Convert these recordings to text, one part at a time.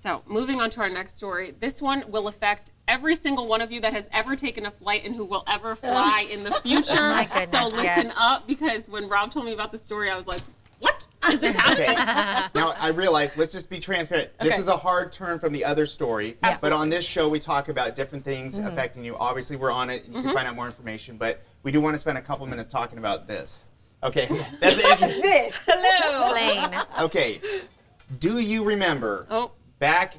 So moving on to our next story. This one will affect every single one of you that has ever taken a flight and who will ever fly in the future. Oh my goodness, so listen up, because when Rob told me about the story, I was like, what is this happening? Okay. Now, I realize, let's just be transparent. This is a hard turn from the other story. But on this show, we talk about different things affecting you. Obviously, we're on it. You can find out more information. But we do want to spend a couple minutes talking about this. Okay. That's interesting. This. Hello. Plain. Okay. Do you remember back,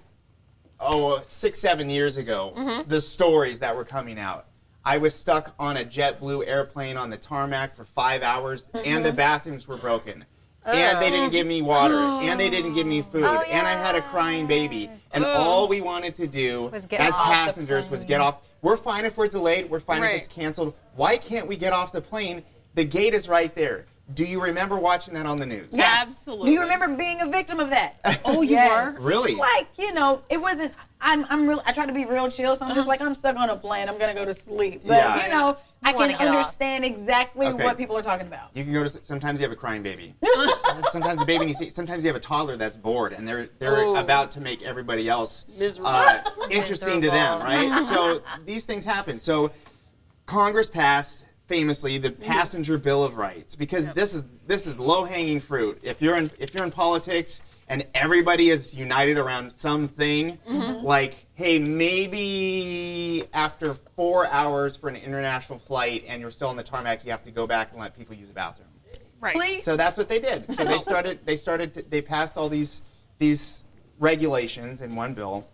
6, 7 years ago, the stories that were coming out? I was stuck on a JetBlue airplane on the tarmac for 5 hours, and the bathrooms were broken. And they didn't give me water, and they didn't give me food, and I had a crying baby. And all we wanted to do as passengers was get off. We're fine if we're delayed. We're fine if it's canceled. Why can't we get off the plane? The gate is right there. Do you remember watching that on the news? Yes. Absolutely. Do you remember being a victim of that? Oh, you were? Really? Like, you know, it wasn't, I try to be real chill, so I'm just like, I'm stuck on a plane, I'm going to go to sleep. But, you know, I can understand exactly what people are talking about. You can go to, sometimes you have a crying baby. Sometimes the baby needs to, sometimes you have a toddler that's bored, and they're about to make everybody else interesting to them, right? So these things happen. So Congress passed, famously, the Passenger Bill of Rights, because this is low-hanging fruit. If you're in politics and everybody is united around something, like, hey, maybe after 4 hours for an international flight and you're still on the tarmac, you have to go back and let people use the bathroom. Right. Please. So that's what they did. So they passed all these regulations in one bill,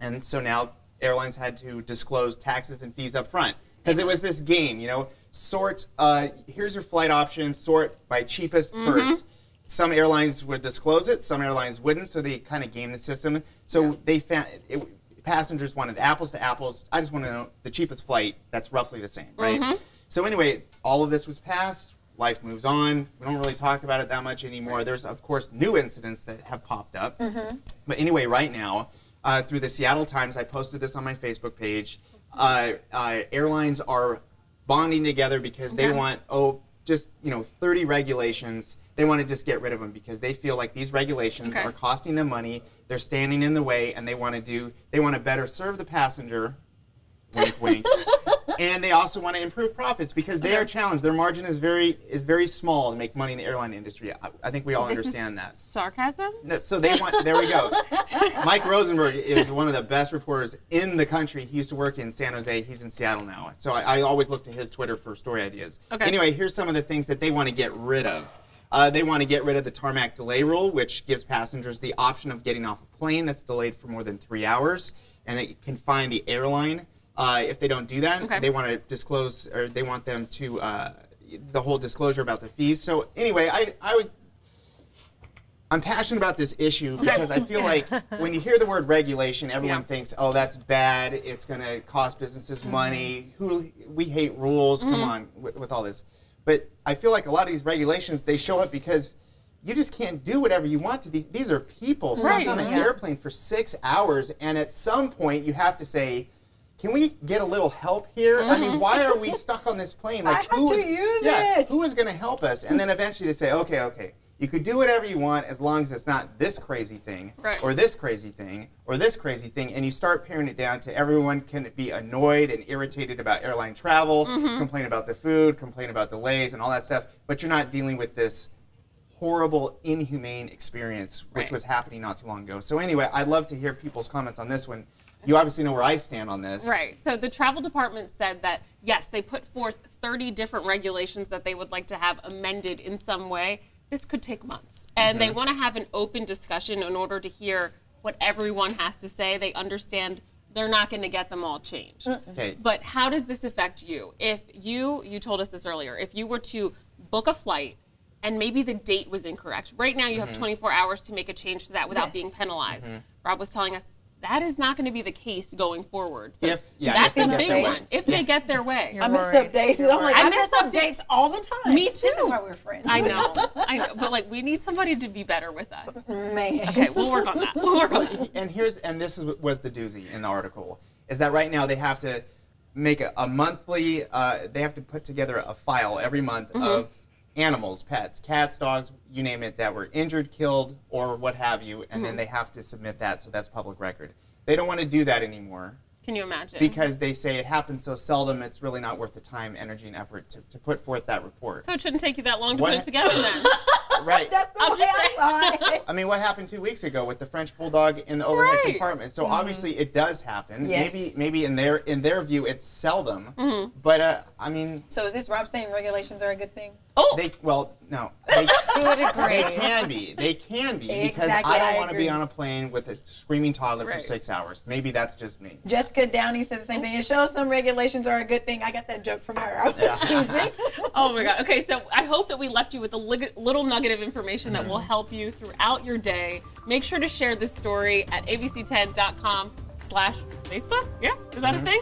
and so now airlines had to disclose taxes and fees up front. Because it was this game, you know, sort, here's your flight options, sort by cheapest first. Some airlines would disclose it, some airlines wouldn't, so they kind of gamed the system. So they found, passengers wanted apples to apples. I just want to know the cheapest flight that's roughly the same, right? So anyway, all of this was passed, life moves on. We don't really talk about it that much anymore. There's, of course, new incidents that have popped up. But anyway, right now, through the Seattle Times, I posted this on my Facebook page, airlines are bonding together because they want, 30 regulations. They want to just get rid of them because they feel like these regulations are costing them money. They're standing in the way, and they want to better serve the passenger. Wink, wink. And they also want to improve profits because they are challenged. Their margin is very small to make money in the airline industry. I think we all understand that. Sarcasm? No, so they want. There we go. Mike Rosenberg is one of the best reporters in the country. He used to work in San Jose. He's in Seattle now. So I always look to his Twitter for story ideas. Anyway, here's some of the things that they want to get rid of. They want to get rid of the tarmac delay rule, which gives passengers the option of getting off a plane that's delayed for more than 3 hours, and they can fine the airline if they don't do that. They want to disclose, or they want them to the whole disclosure about the fees. So anyway, I'm passionate about this issue because I feel like when you hear the word regulation, everyone thinks, oh, that's bad. It's going to cost businesses money. We hate rules. Come on with all this. But I feel like a lot of these regulations, they show up because you just can't do whatever you want to. These are people stuck on an airplane for 6 hours, and at some point you have to say, can we get a little help here? I mean, why are we stuck on this plane? Like, who is going to help us? And then eventually they say, okay, you could do whatever you want as long as it's not this crazy thing, or this crazy thing, or this crazy thing, and you start paring it down to everyone can be annoyed and irritated about airline travel, complain about the food, complain about delays and all that stuff, but you're not dealing with this horrible, inhumane experience, which was happening not too long ago. So anyway, I'd love to hear people's comments on this one. You obviously know where I stand on this. Right. So the travel department said that, yes, they put forth 30 different regulations that they would like to have amended in some way. This could take months. And they want to have an open discussion in order to hear what everyone has to say. They understand they're not going to get them all changed. But how does this affect you? If you told us this earlier, if you were to book a flight and maybe the date was incorrect, right now you have 24 hours to make a change to that without being penalized. Rob was telling us that is not going to be the case going forward. So that's a big one. If they get their way. I mess up dates. I'm like, I mess up dates all the time. Me too. This is why we're friends. I know. But like, we need somebody to be better with us. Man. Okay, we'll work on that. We'll work on that. And this was the doozy in the article, is that right now they have to make a monthly, they have to put together a file every month of animals, pets, cats, dogs, you name it, that were injured, killed, or what have you, and then they have to submit that, so that's public record. They don't want to do that anymore. Can you imagine? Because they say it happens so seldom, it's really not worth the time, energy, and effort to put forth that report. So it shouldn't take you that long to put it together then. Right. That's the way I saw it. I mean, what happened 2 weeks ago with the French bulldog in the overhead compartment? So obviously it does happen. Yes. Maybe in their view it's seldom. But I mean. So is this Rob saying regulations are a good thing? Oh. No. Good agree. They can be because Exactly, I don't I want to be agree. on a plane with a screaming toddler for 6 hours. Maybe that's just me. Jessica Downey says the same thing. It shows some regulations are a good thing. I got that joke from her. I was teasing. Oh my God. Okay, so I hope that we left you with a little nugget of information that will help you throughout your day. Make sure to share this story at abc10.com/Facebook. Yeah, is that a thing?